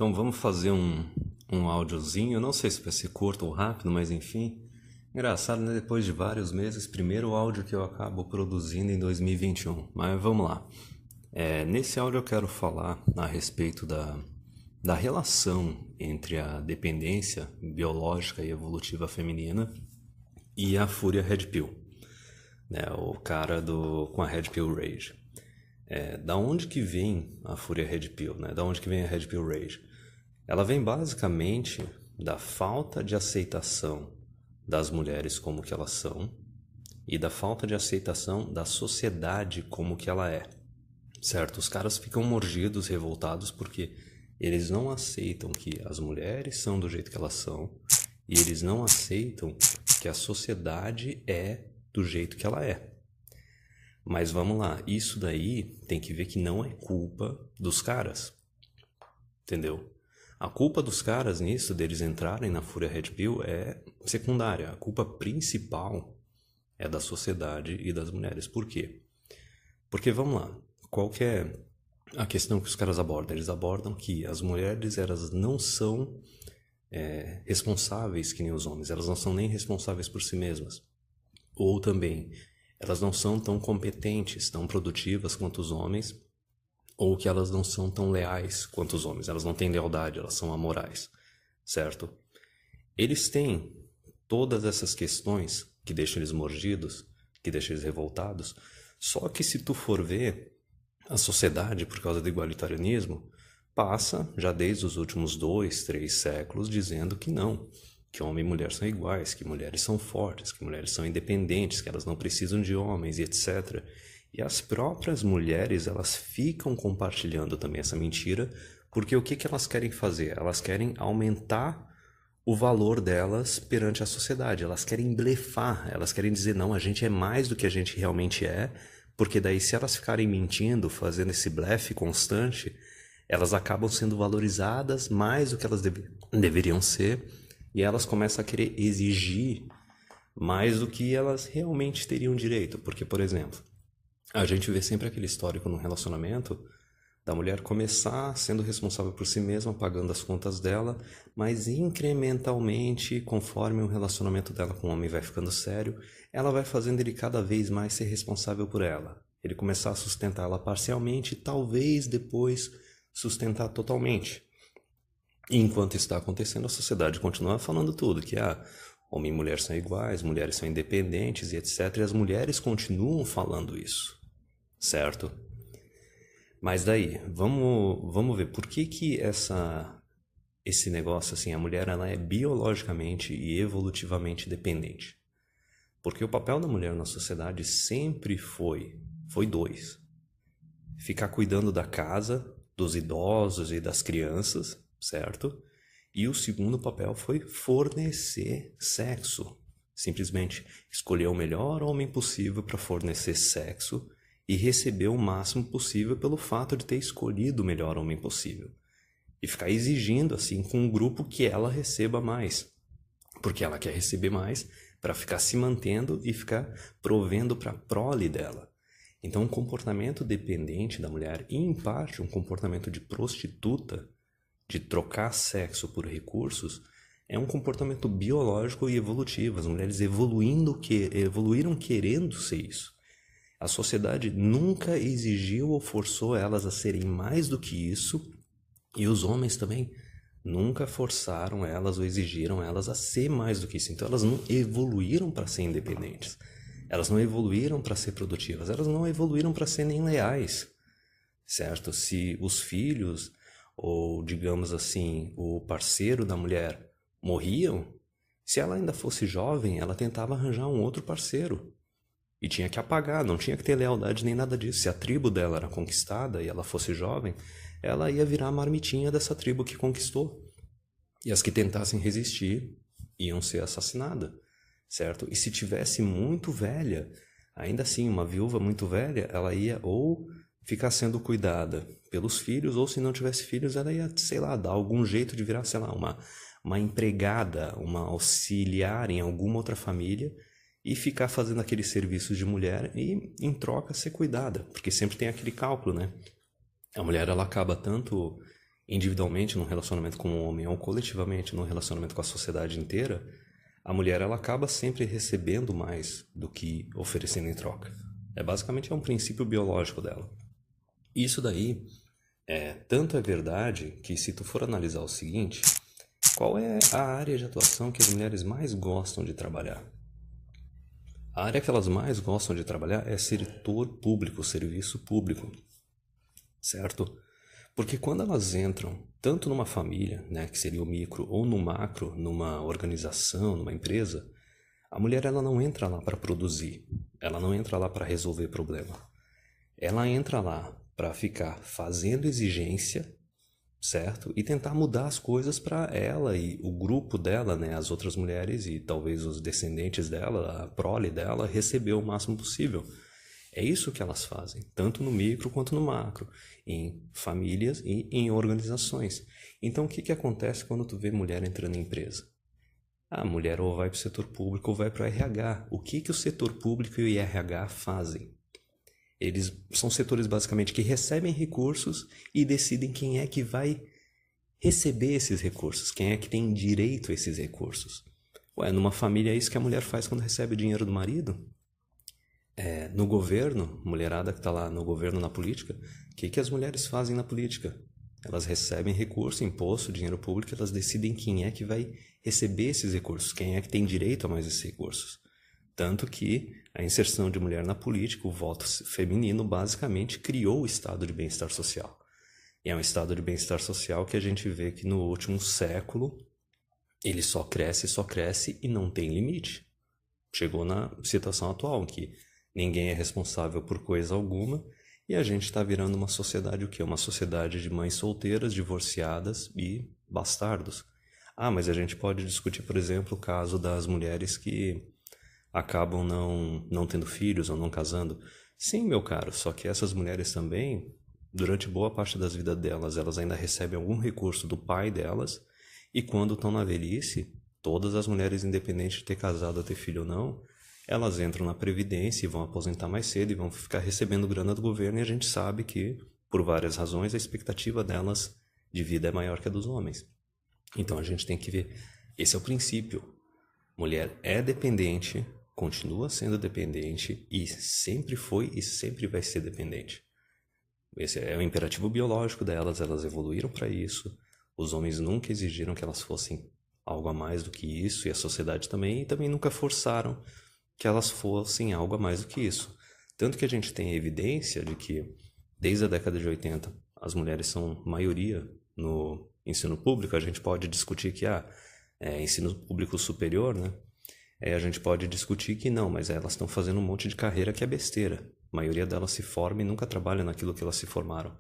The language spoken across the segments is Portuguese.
Então vamos fazer um áudiozinho. Não sei se vai ser curto ou rápido, mas enfim. Engraçado, né? Depois de vários meses, primeiro áudio que eu acabo produzindo em 2021. Mas vamos lá. Nesse áudio eu quero falar a respeito da relação entre a dependência biológica e evolutiva feminina e a fúria Red Pill, né? O cara com a Red Pill Rage. Da onde que vem a fúria Red Pill, né? Da onde que vem a Red Pill Rage? Ela vem basicamente da falta de aceitação das mulheres como que elas são e da falta de aceitação da sociedade como que ela é, certo? Os caras ficam mordidos, revoltados porque eles não aceitam que as mulheres são do jeito que elas são e eles não aceitam que a sociedade é do jeito que ela é. Mas vamos lá, isso daí tem que ver que não é culpa dos caras, entendeu? A culpa dos caras nisso, deles entrarem na fúria Red Pill, é secundária. A culpa principal é da sociedade e das mulheres. Por quê? Porque, vamos lá, qual que é a questão que os caras abordam? Eles abordam que as mulheres, elas não são responsáveis que nem os homens. Elas não são nem responsáveis por si mesmas. Ou também, elas não são tão competentes, tão produtivas quanto os homens, ou que elas não são tão leais quanto os homens. Elas não têm lealdade, elas são amorais, certo? Eles têm todas essas questões que deixam eles mordidos, que deixam eles revoltados, só que se tu for ver, a sociedade, por causa do igualitarianismo, passa, já desde os últimos 2, 3 séculos, dizendo que não, que homem e mulher são iguais, que mulheres são fortes, que mulheres são independentes, que elas não precisam de homens e etc. E as próprias mulheres, elas ficam compartilhando também essa mentira, porque o que elas querem fazer? Elas querem aumentar o valor delas perante a sociedade, elas querem blefar, elas querem dizer, não, a gente é mais do que a gente realmente é, porque daí se elas ficarem mentindo, fazendo esse blefe constante, elas acabam sendo valorizadas mais do que elas deveriam ser, e elas começam a querer exigir mais do que elas realmente teriam direito. Porque, por exemplo, a gente vê sempre aquele histórico no relacionamento da mulher começar sendo responsável por si mesma, pagando as contas dela, mas incrementalmente, conforme o relacionamento dela com o homem vai ficando sério, ela vai fazendo ele cada vez mais ser responsável por ela. Ele começar a sustentar ela parcialmente e talvez depois sustentar totalmente. E enquanto isso está acontecendo, a sociedade continua falando tudo, que homem e mulher são iguais, mulheres são independentes e etc. E as mulheres continuam falando isso, certo? Mas daí, vamos ver, por que esse negócio, assim, a mulher ela é biologicamente e evolutivamente dependente? Porque o papel da mulher na sociedade sempre foi dois. Ficar cuidando da casa, dos idosos e das crianças, certo? E o segundo papel foi fornecer sexo. Simplesmente escolher o melhor homem possível para fornecer sexo e receber o máximo possível pelo fato de ter escolhido o melhor homem possível. E ficar exigindo, assim, com um grupo que ela receba mais. Porque ela quer receber mais para ficar se mantendo e ficar provendo para a prole dela. Então, um comportamento dependente da mulher, e em parte um comportamento de prostituta, de trocar sexo por recursos, é um comportamento biológico e evolutivo. As mulheres evoluíram querendo ser isso. A sociedade nunca exigiu ou forçou elas a serem mais do que isso, e os homens também nunca forçaram elas ou exigiram elas a ser mais do que isso. Então elas não evoluíram para ser independentes, elas não evoluíram para ser produtivas, elas não evoluíram para ser nem leais, certo? Se os filhos, ou digamos assim, o parceiro da mulher morriam, se ela ainda fosse jovem, ela tentava arranjar um outro parceiro. E tinha que apagar, não tinha que ter lealdade nem nada disso. Se a tribo dela era conquistada e ela fosse jovem, ela ia virar a marmitinha dessa tribo que conquistou. E as que tentassem resistir iam ser assassinadas, certo? E se tivesse muito velha, ainda assim, uma viúva muito velha, ela ia ou ficar sendo cuidada pelos filhos, ou se não tivesse filhos, ela ia, sei lá, dar algum jeito de virar, sei lá, uma empregada, uma auxiliar em alguma outra família, e ficar fazendo aqueles serviços de mulher e, em troca, ser cuidada. Porque sempre tem aquele cálculo, né? A mulher, ela acaba tanto individualmente num relacionamento com um homem ou coletivamente num relacionamento com a sociedade inteira, a mulher ela acaba sempre recebendo mais do que oferecendo em troca. Basicamente um princípio biológico dela. Isso daí tanto é verdade que se tu for analisar o seguinte, qual é a área de atuação que as mulheres mais gostam de trabalhar? A área que elas mais gostam de trabalhar é setor público, serviço público, certo? Porque quando elas entram tanto numa família, né, que seria o micro, ou no macro, numa organização, numa empresa, a mulher ela não entra lá para produzir, ela não entra lá para resolver problema. Ela entra lá para ficar fazendo exigência, certo? E tentar mudar as coisas para ela e o grupo dela, né, as outras mulheres e talvez os descendentes dela, a prole dela, receber o máximo possível. É isso que elas fazem, tanto no micro quanto no macro, em famílias e em organizações. Então, o que acontece quando tu vê mulher entrando em empresa? A mulher ou vai para o setor público ou vai para o RH. O que o setor público e o RH fazem? Eles são setores basicamente que recebem recursos e decidem quem é que vai receber esses recursos, quem é que tem direito a esses recursos. Numa família é isso que a mulher faz quando recebe o dinheiro do marido? No governo, mulherada que está lá no governo, na política, o que as mulheres fazem na política? Elas recebem recurso, imposto, dinheiro público, elas decidem quem é que vai receber esses recursos, quem é que tem direito a mais esses recursos. Tanto que a inserção de mulher na política, o voto feminino, basicamente criou o estado de bem-estar social. E é um estado de bem-estar social que a gente vê que no último século ele só cresce e não tem limite. Chegou na situação atual, em que ninguém é responsável por coisa alguma e a gente está virando uma sociedade o quê? Uma sociedade de mães solteiras, divorciadas e bastardos. Mas a gente pode discutir, por exemplo, o caso das mulheres que acabam não tendo filhos ou não casando. Sim, meu caro, só que essas mulheres também, durante boa parte das vidas delas, elas ainda recebem algum recurso do pai delas, e quando estão na velhice, todas as mulheres, independente de ter casado ou ter filho ou não, elas entram na Previdência e vão aposentar mais cedo e vão ficar recebendo grana do governo, e a gente sabe que, por várias razões, a expectativa delas de vida é maior que a dos homens. Então a gente tem que ver, esse é o princípio. Mulher é dependente, continua sendo dependente e sempre foi e sempre vai ser dependente. Esse é o imperativo biológico delas, elas evoluíram para isso. Os homens nunca exigiram que elas fossem algo a mais do que isso, e a sociedade também, e também nunca forçaram que elas fossem algo a mais do que isso. Tanto que a gente tem evidência de que, desde a década de 80, as mulheres são maioria no ensino público. A gente pode discutir que ensino público superior, né? A gente pode discutir que não, mas elas estão fazendo um monte de carreira que é besteira. A maioria delas se forma e nunca trabalha naquilo que elas se formaram.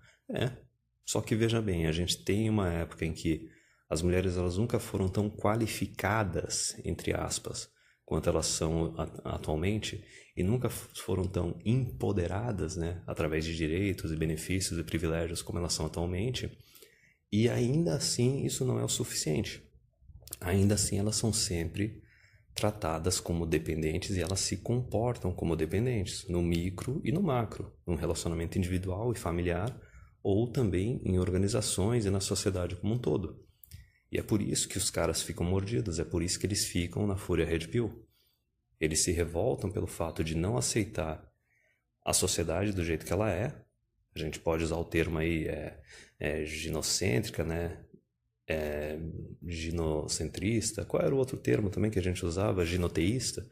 Só que veja bem, a gente tem uma época em que as mulheres elas nunca foram tão qualificadas, entre aspas, quanto elas são atualmente, e nunca foram tão empoderadas, né, através de direitos e benefícios e privilégios como elas são atualmente, e ainda assim isso não é o suficiente. Ainda assim elas são sempre tratadas como dependentes e elas se comportam como dependentes, no micro e no macro, num relacionamento individual e familiar, ou também em organizações e na sociedade como um todo. E é por isso que os caras ficam mordidos, é por isso que eles ficam na fúria Red Pill. Eles se revoltam pelo fato de não aceitar a sociedade do jeito que ela é. A gente pode usar o termo aí, ginocêntrica, né? Ginocentrista. Qual era o outro termo também que a gente usava? Ginoteísta,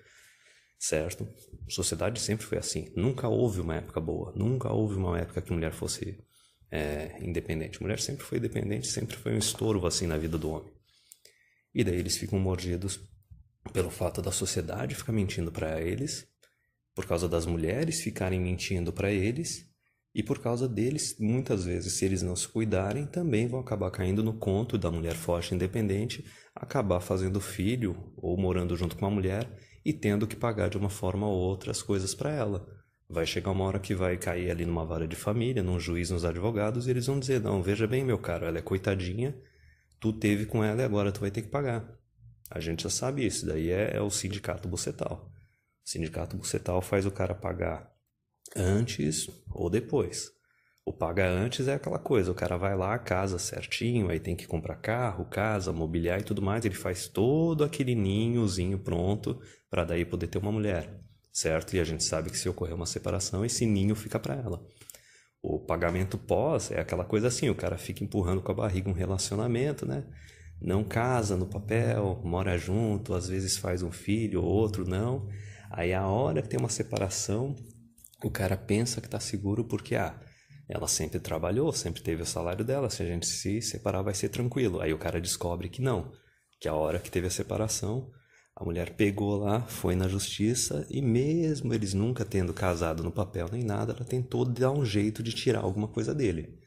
certo? A sociedade sempre foi assim. Nunca houve uma época boa, nunca houve uma época que a mulher fosse independente. A mulher sempre foi dependente, sempre foi um estorvo assim na vida do homem. E daí eles ficam mordidos pelo fato da sociedade ficar mentindo para eles, por causa das mulheres ficarem mentindo para eles, e por causa deles, muitas vezes, se eles não se cuidarem, também vão acabar caindo no conto da mulher forte e independente, acabar fazendo filho ou morando junto com a mulher e tendo que pagar de uma forma ou outra as coisas para ela. Vai chegar uma hora que vai cair ali numa vara de família, num juiz, nos advogados, e eles vão dizer, não, veja bem, meu caro, ela é coitadinha, tu teve com ela e agora tu vai ter que pagar. A gente já sabe isso, daí é o sindicato bucetal. O sindicato bucetal faz o cara pagar antes ou depois. O paga antes é aquela coisa, o cara vai lá, casa certinho, aí tem que comprar carro, casa, mobiliar e tudo mais, ele faz todo aquele ninhozinho pronto para daí poder ter uma mulher, certo? E a gente sabe que se ocorrer uma separação, esse ninho fica para ela. O pagamento pós é aquela coisa assim, o cara fica empurrando com a barriga um relacionamento, né? Não casa no papel, mora junto, às vezes faz um filho ou outro, não. Aí a hora que tem uma separação, o cara pensa que tá seguro porque, ela sempre trabalhou, sempre teve o salário dela, se a gente se separar vai ser tranquilo. Aí o cara descobre que não, que a hora que teve a separação, a mulher pegou lá, foi na justiça e mesmo eles nunca tendo casado no papel nem nada, ela tentou dar um jeito de tirar alguma coisa dele.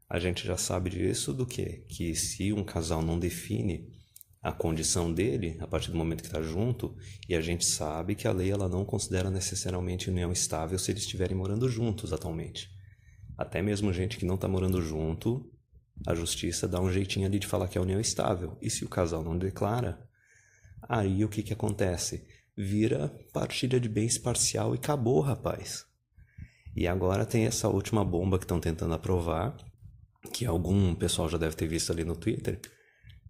A gente já sabe disso do quê? Que se um casal não define a condição dele, a partir do momento que está junto, e a gente sabe que a lei ela não considera necessariamente união estável se eles estiverem morando juntos atualmente. Até mesmo gente que não está morando junto, a justiça dá um jeitinho ali de falar que é união estável. E se o casal não declara, aí o que acontece? Vira partilha de bens parcial e acabou, rapaz. E agora tem essa última bomba que estão tentando aprovar, que algum pessoal já deve ter visto ali no Twitter,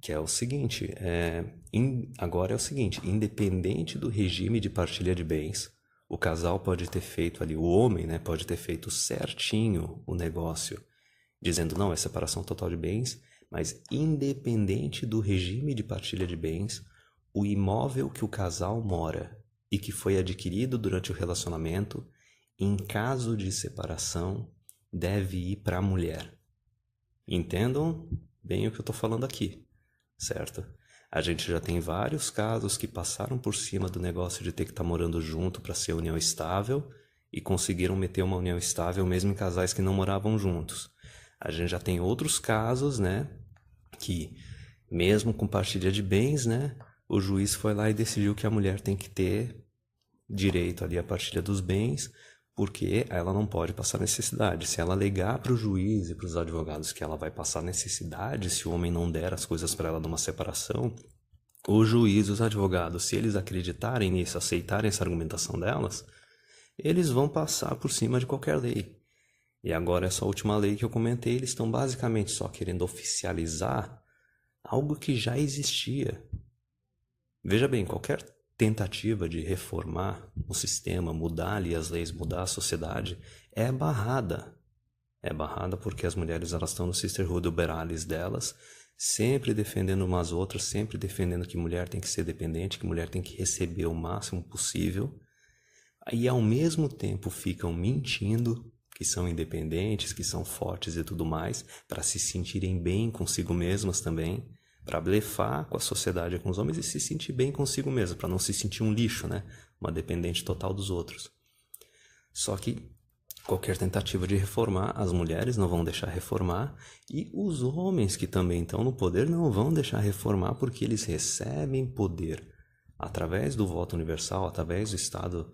que é o seguinte, agora é o seguinte, independente do regime de partilha de bens, o casal pode ter feito ali, o homem, né, pode ter feito certinho o negócio, dizendo não, é separação total de bens, mas independente do regime de partilha de bens, o imóvel que o casal mora e que foi adquirido durante o relacionamento, em caso de separação, deve ir para a mulher. Entendam bem o que eu estou falando aqui, certo? A gente já tem vários casos que passaram por cima do negócio de ter que estar morando junto para ser união estável e conseguiram meter uma união estável mesmo em casais que não moravam juntos. A gente já tem outros casos, né, que mesmo com partilha de bens, né, o juiz foi lá e decidiu que a mulher tem que ter direito ali à partilha dos bens, porque ela não pode passar necessidade. Se ela alegar para o juiz e para os advogados que ela vai passar necessidade se o homem não der as coisas para ela numa separação, o juiz e os advogados, se eles acreditarem nisso, aceitarem essa argumentação delas, eles vão passar por cima de qualquer lei. E agora essa última lei que eu comentei, eles estão basicamente só querendo oficializar algo que já existia. Veja bem, qualquer tentativa de reformar o sistema, mudar ali as leis, mudar a sociedade, é barrada. É barrada porque as mulheres elas estão no sisterhood uberalis delas, sempre defendendo umas outras, sempre defendendo que mulher tem que ser dependente, que mulher tem que receber o máximo possível. E ao mesmo tempo ficam mentindo que são independentes, que são fortes e tudo mais, para se sentirem bem consigo mesmas também, para blefar com a sociedade e com os homens e se sentir bem consigo mesmo, para não se sentir um lixo, né? Uma dependente total dos outros. Só que qualquer tentativa de reformar, as mulheres não vão deixar reformar e os homens que também estão no poder não vão deixar reformar porque eles recebem poder através do voto universal, através do estado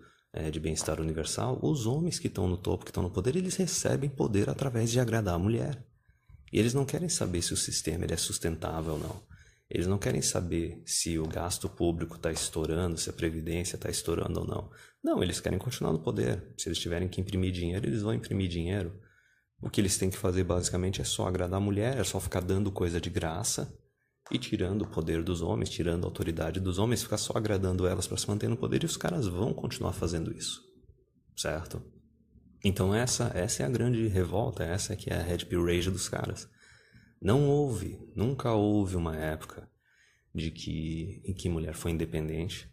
de bem-estar universal. Os homens que estão no topo, que estão no poder, eles recebem poder através de agradar a mulher. E eles não querem saber se o sistema ele é sustentável ou não. Eles não querem saber se o gasto público está estourando, se a previdência está estourando ou não. Não, eles querem continuar no poder. Se eles tiverem que imprimir dinheiro, eles vão imprimir dinheiro. O que eles têm que fazer basicamente é só agradar a mulher, é só ficar dando coisa de graça e tirando o poder dos homens, tirando a autoridade dos homens, ficar só agradando elas para se manter no poder e os caras vão continuar fazendo isso. Certo? Então essa é a grande revolta, essa é que é a Red Pill Rage dos caras. Nunca houve uma época em que mulher foi independente.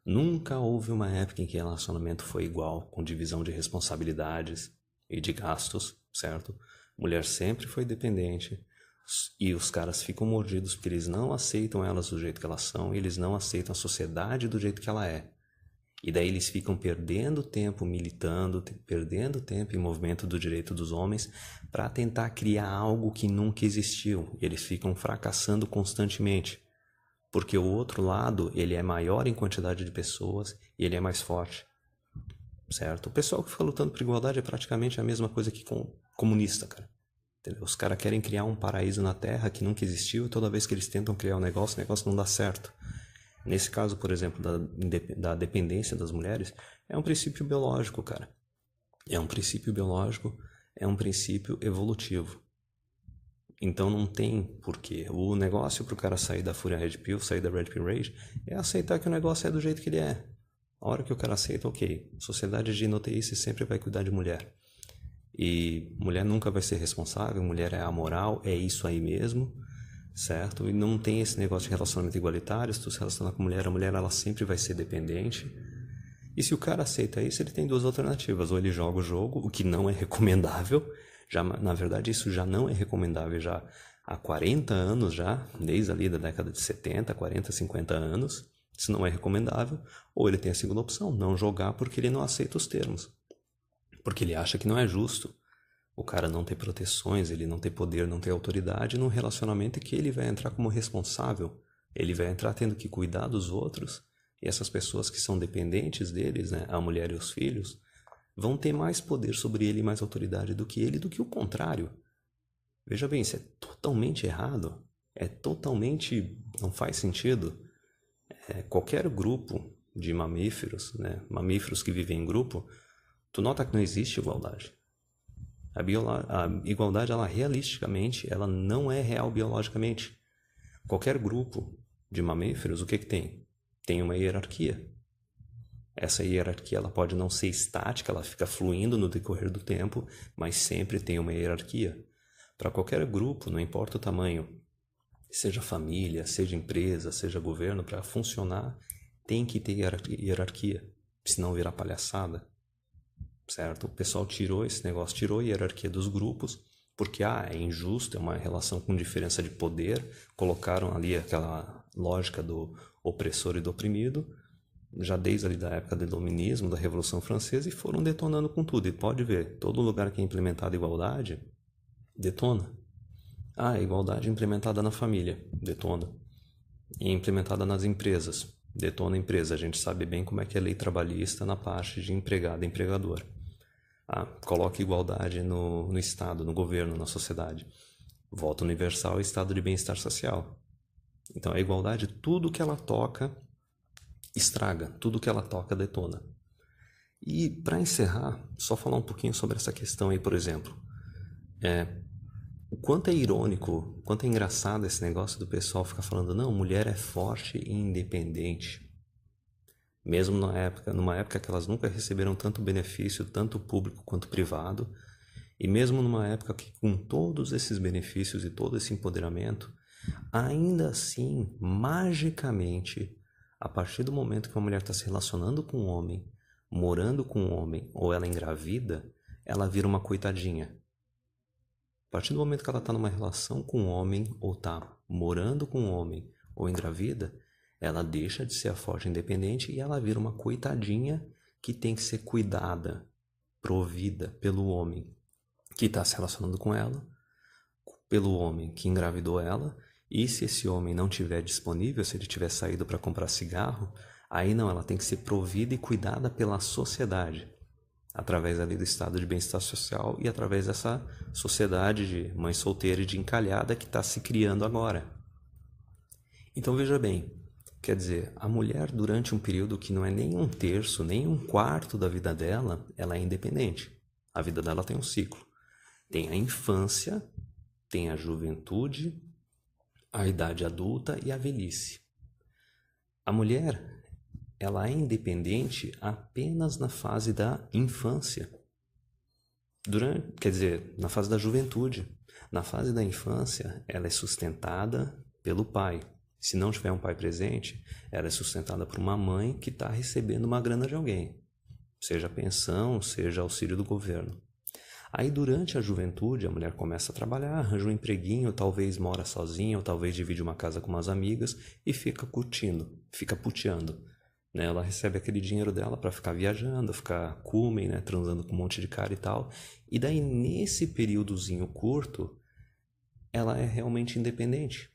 Nunca houve uma época em que relacionamento foi igual, com divisão de responsabilidades e de gastos, certo? Mulher sempre foi dependente e os caras ficam mordidos porque eles não aceitam elas do jeito que elas são, e eles não aceitam a sociedade do jeito que ela é. E daí eles ficam perdendo tempo militando, perdendo tempo em movimento do direito dos homens para tentar criar algo que nunca existiu. E eles ficam fracassando constantemente, porque o outro lado ele é maior em quantidade de pessoas e ele é mais forte, certo? O pessoal que fica lutando por igualdade é praticamente a mesma coisa que comunista, cara. Entendeu? Os caras querem criar um paraíso na Terra que nunca existiu e toda vez que eles tentam criar o negócio não dá certo. Nesse caso, por exemplo, da dependência das mulheres, é um princípio biológico, cara. É um princípio biológico é um princípio evolutivo. Então não tem porquê. O negócio para o cara sair da Fúria Red Pill, sair da Red Pill Rage, é aceitar que o negócio é do jeito que ele é. A hora que o cara aceita, ok. Sociedade de ginoteice sempre vai cuidar de mulher. E mulher nunca vai ser responsável, mulher é amoral, é isso aí mesmo, certo? E não tem esse negócio de relacionamento igualitário. Se tu se relacionar com a mulher ela sempre vai ser dependente. E se o cara aceita isso, ele tem duas alternativas. Ou ele joga o jogo, o que não é recomendável. Já, na verdade, isso já não é recomendável já há 40 anos já, desde ali da década de 70, 40, 50 anos. Isso não é recomendável. Ou ele tem a segunda opção, não jogar porque ele não aceita os termos. Porque ele acha que não é justo o cara não ter proteções, ele não ter poder, não ter autoridade num relacionamento que ele vai entrar como responsável. Ele vai entrar tendo que cuidar dos outros. E essas pessoas que são dependentes deles, né, a mulher e os filhos, vão ter mais poder sobre ele e mais autoridade do que ele, do que o contrário. Veja bem, isso é totalmente errado. É totalmente... não faz sentido. Qualquer grupo de mamíferos, né, mamíferos que vivem em grupo, tu nota que não existe igualdade. A igualdade, ela realisticamente, ela não é real biologicamente. Qualquer grupo de mamíferos, o que tem? Tem uma hierarquia. Essa hierarquia ela pode não ser estática, ela fica fluindo no decorrer do tempo, mas sempre tem uma hierarquia. Para qualquer grupo, não importa o tamanho, seja família, seja empresa, seja governo, para funcionar, tem que ter hierarquia, senão virar palhaçada, certo? O pessoal tirou esse negócio, tirou a hierarquia dos grupos, porque é injusto, é uma relação com diferença de poder, colocaram ali aquela lógica do opressor e do oprimido, já desde ali da época do iluminismo, da Revolução Francesa, e foram detonando com tudo. E pode ver, todo lugar que é implementada igualdade, detona. A igualdade implementada na família, detona. E implementada nas empresas, detona a empresa. A gente sabe bem como é que é a lei trabalhista na parte de empregado e empregador. Coloca igualdade no Estado, no governo, na sociedade. Voto universal e estado de bem-estar social. Então a igualdade, tudo que ela toca, estraga, tudo que ela toca detona. E para encerrar, só falar um pouquinho sobre essa questão aí, por exemplo. O quanto é irônico, o quanto é engraçado esse negócio do pessoal ficar falando, não, mulher é forte e independente. Mesmo numa época que elas nunca receberam tanto benefício, tanto público quanto privado, e mesmo numa época que com todos esses benefícios e todo esse empoderamento, ainda assim, magicamente, a partir do momento que uma mulher está se relacionando com um homem, morando com um homem, ou ela engravida, ela vira uma coitadinha. A partir do momento que ela está numa relação com um homem, ou está morando com um homem, ou engravida, ela deixa de ser a forte independente e ela vira uma coitadinha que tem que ser cuidada, provida pelo homem que está se relacionando com ela, pelo homem que engravidou ela. E se esse homem não estiver disponível, se ele tiver saído para comprar cigarro, aí não, ela tem que ser provida e cuidada pela sociedade, através ali do estado de bem-estar social e através dessa sociedade de mãe solteira e de encalhada que está se criando agora. Então veja bem, quer dizer, a mulher durante um período que não é nem um terço, nem um quarto da vida dela, ela é independente. A vida dela tem um ciclo. Tem a infância, tem a juventude, a idade adulta e a velhice. A mulher, ela é independente apenas na fase da infância. Quer dizer, na fase da juventude. Na fase da infância, ela é sustentada pelo pai. Se não tiver um pai presente, ela é sustentada por uma mãe que está recebendo uma grana de alguém. Seja pensão, seja auxílio do governo. Aí durante a juventude a mulher começa a trabalhar, arranja um empreguinho, talvez mora sozinha ou talvez divide uma casa com umas amigas e fica curtindo, fica puteando. Né? Ela recebe aquele dinheiro dela para ficar viajando, ficar comem, né? Transando com um monte de cara e tal. E daí nesse períodozinho curto, ela é realmente independente.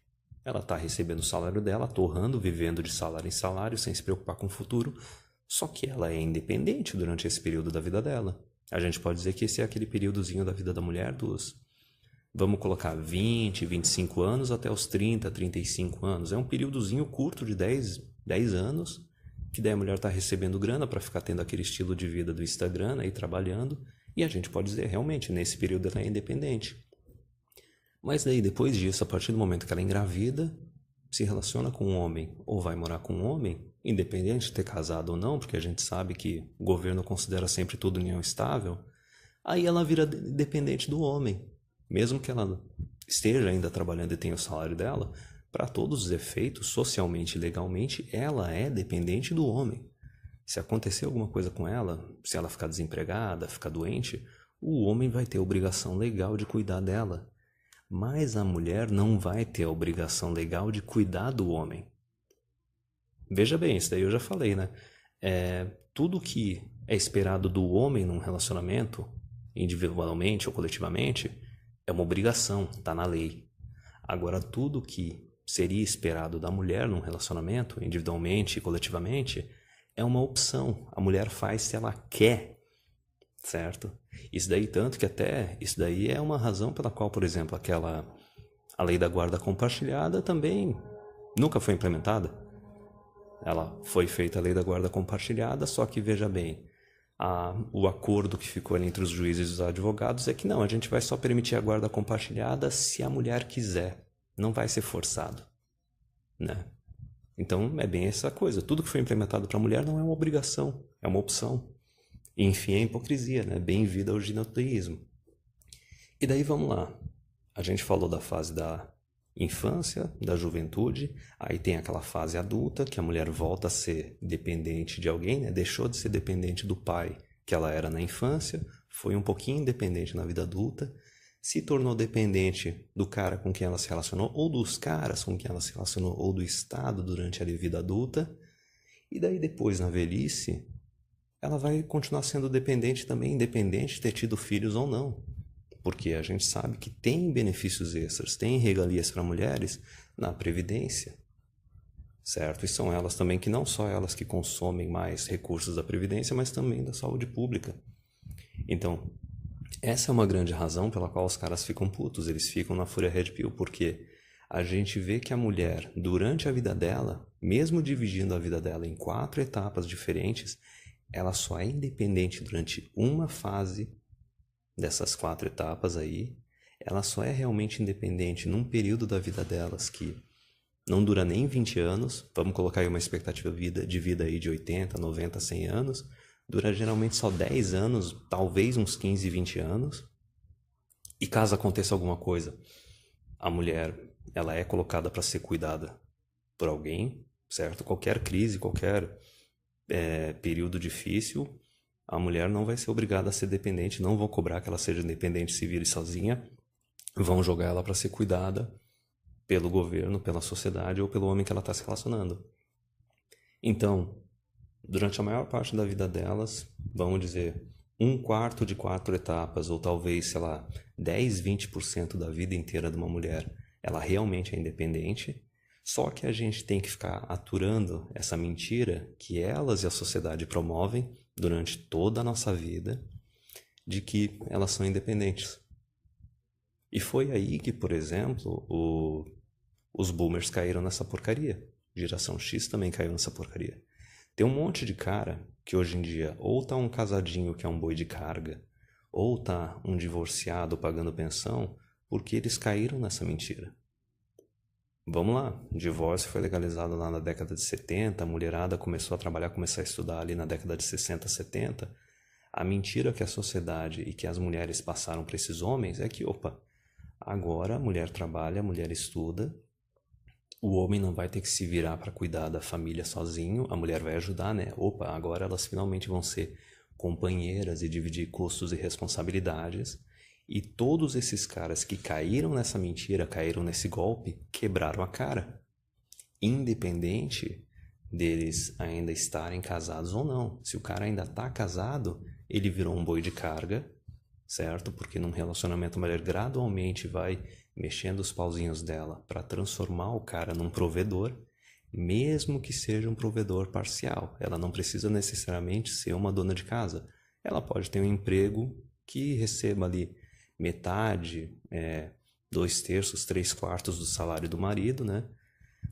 Ela está recebendo o salário dela, torrando, vivendo de salário em salário, sem se preocupar com o futuro. Só que ela é independente durante esse período da vida dela. A gente pode dizer que esse é aquele períodozinho da vida da mulher vamos colocar 20, 25 anos até os 30, 35 anos. É um períodozinho curto de 10 anos, que daí a mulher está recebendo grana para ficar tendo aquele estilo de vida do Instagram, aí trabalhando, E a gente pode dizer, realmente, nesse período ela é independente. Mas daí, depois disso, a partir do momento que ela engravida, se relaciona com um homem ou vai morar com um homem, independente de ter casado ou não, porque a gente sabe que o governo considera sempre tudo união estável, aí ela vira dependente do homem. Mesmo que ela esteja ainda trabalhando e tenha o salário dela, para todos os efeitos, socialmente e legalmente, ela é dependente do homem. Se acontecer alguma coisa com ela, se ela ficar desempregada, ficar doente, o homem vai ter a obrigação legal de cuidar dela. Mas a mulher não vai ter a obrigação legal de cuidar do homem. Veja bem, isso daí eu já falei, né? Tudo que é esperado do homem num relacionamento, individualmente ou coletivamente, é uma obrigação, tá na lei. Agora, tudo que seria esperado da mulher num relacionamento, individualmente e coletivamente, é uma opção. A mulher faz se ela quer, certo? Isso daí, tanto que até isso daí é uma razão pela qual, por exemplo, a lei da guarda compartilhada também nunca foi implementada. Ela foi feita a lei da guarda compartilhada, só que veja bem, o acordo que ficou ali entre os juízes e os advogados é que não, a gente vai só permitir a guarda compartilhada se a mulher quiser, não vai ser forçado, né? Então é bem essa coisa, tudo que foi implementado para a mulher não é uma obrigação, é uma opção. E, enfim, é hipocrisia, né? Bem-vindo ao ginoteísmo. E daí vamos lá, a gente falou da fase da infância, da juventude, aí tem aquela fase adulta, que a mulher volta a ser dependente de alguém, né? Deixou de ser dependente do pai que ela era na infância, foi um pouquinho independente na vida adulta, se tornou dependente do cara com quem ela se relacionou, ou dos caras com quem ela se relacionou, ou do Estado durante a vida adulta, e daí depois, na velhice, ela vai continuar sendo dependente também, independente de ter tido filhos ou não. Porque a gente sabe que tem benefícios extras, tem regalias para mulheres na Previdência, certo? E são elas também que não só elas que consomem mais recursos da Previdência, mas também da saúde pública. Então, essa é uma grande razão pela qual os caras ficam putos, eles ficam na fúria Red Pill, porque a gente vê que a mulher, durante a vida dela, mesmo dividindo a vida dela em 4 etapas diferentes, ela só é independente durante uma fase dessas 4 etapas aí, ela só é realmente independente num período da vida delas que não dura nem 20 anos, vamos colocar aí uma expectativa de vida aí de 80, 90, 100 anos, dura geralmente só 10 anos, talvez uns 15, 20 anos, e caso aconteça alguma coisa, a mulher, ela é colocada para ser cuidada por alguém, certo? Qualquer crise, qualquer período difícil, a mulher não vai ser obrigada a ser dependente, não vão cobrar que ela seja independente, se vire sozinha, vão jogar ela para ser cuidada pelo governo, pela sociedade ou pelo homem que ela está se relacionando. Então, durante a maior parte da vida delas, vamos dizer, 1/4 de 4 etapas, ou talvez, sei lá, 10, 20% da vida inteira de uma mulher, ela realmente é independente, só que a gente tem que ficar aturando essa mentira que elas e a sociedade promovem durante toda a nossa vida, de que elas são independentes. E foi aí que, por exemplo, os boomers caíram nessa porcaria. Geração X também caiu nessa porcaria. Tem um monte de cara que hoje em dia ou tá um casadinho que é um boi de carga, ou tá um divorciado pagando pensão, porque eles caíram nessa mentira. Vamos lá, o divórcio foi legalizado lá na década de 70, a mulherada começou a trabalhar, começou a estudar ali na década de 60, 70. A mentira que a sociedade e que as mulheres passaram para esses homens é que, agora a mulher trabalha, a mulher estuda, o homem não vai ter que se virar para cuidar da família sozinho, a mulher vai ajudar, né? Agora elas finalmente vão ser companheiras e dividir custos e responsabilidades. E todos esses caras que caíram nessa mentira, caíram nesse golpe, quebraram a cara. Independente deles ainda estarem casados ou não. Se o cara ainda está casado, ele virou um boi de carga, certo? Porque num relacionamento a mulher gradualmente vai mexendo os pauzinhos dela para transformar o cara num provedor, mesmo que seja um provedor parcial. Ela não precisa necessariamente ser uma dona de casa. Ela pode ter um emprego que receba ali metade, 2/3, 3/4 do salário do marido, né?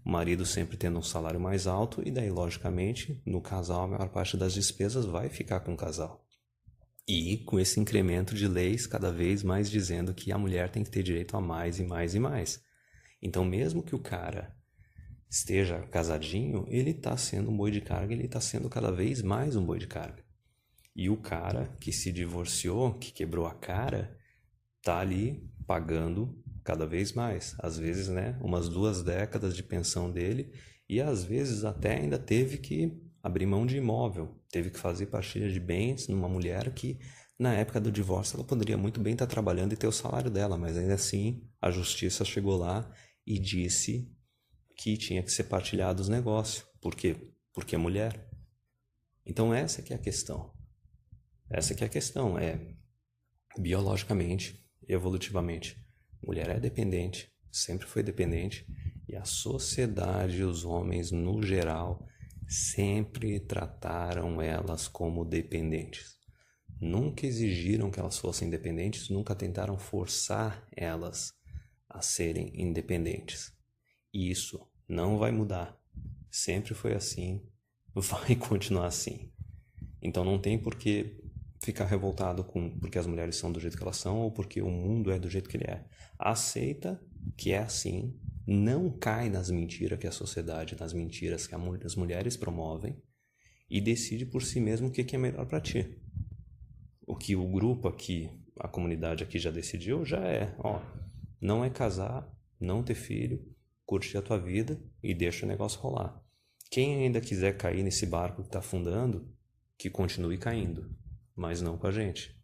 O marido sempre tendo um salário mais alto, e daí, logicamente, no casal, a maior parte das despesas vai ficar com o casal. E com esse incremento de leis cada vez mais dizendo que a mulher tem que ter direito a mais e mais e mais. Então, mesmo que o cara esteja casadinho, ele está sendo um boi de carga, ele está sendo cada vez mais um boi de carga. E o cara que se divorciou, que quebrou a cara, tá ali pagando cada vez mais. Às vezes, né, umas 2 décadas de pensão dele, e às vezes até ainda teve que abrir mão de imóvel, teve que fazer partilha de bens numa mulher que na época do divórcio ela poderia muito bem estar trabalhando e ter o salário dela, mas ainda assim a justiça chegou lá e disse que tinha que ser partilhado os negócios. Por quê? Porque é mulher. Então essa que é a questão. Essa que é a questão, biologicamente, evolutivamente, mulher é dependente, sempre foi dependente, e a sociedade, os homens no geral, sempre trataram elas como dependentes. Nunca exigiram que elas fossem independentes, nunca tentaram forçar elas a serem independentes. E isso não vai mudar. Sempre foi assim, vai continuar assim. Então não tem por que ficar revoltado com porque as mulheres são do jeito que elas são ou porque o mundo é do jeito que ele é. Aceita que é assim, não cai nas mentiras que a sociedade, nas mentiras que as mulheres promovem e decide por si mesmo o que é melhor para ti. O que o grupo aqui, a comunidade aqui já decidiu, já não é casar, não ter filho, curtir a tua vida e deixa o negócio rolar. Quem ainda quiser cair nesse barco que está afundando, que continue caindo, mas não com a gente.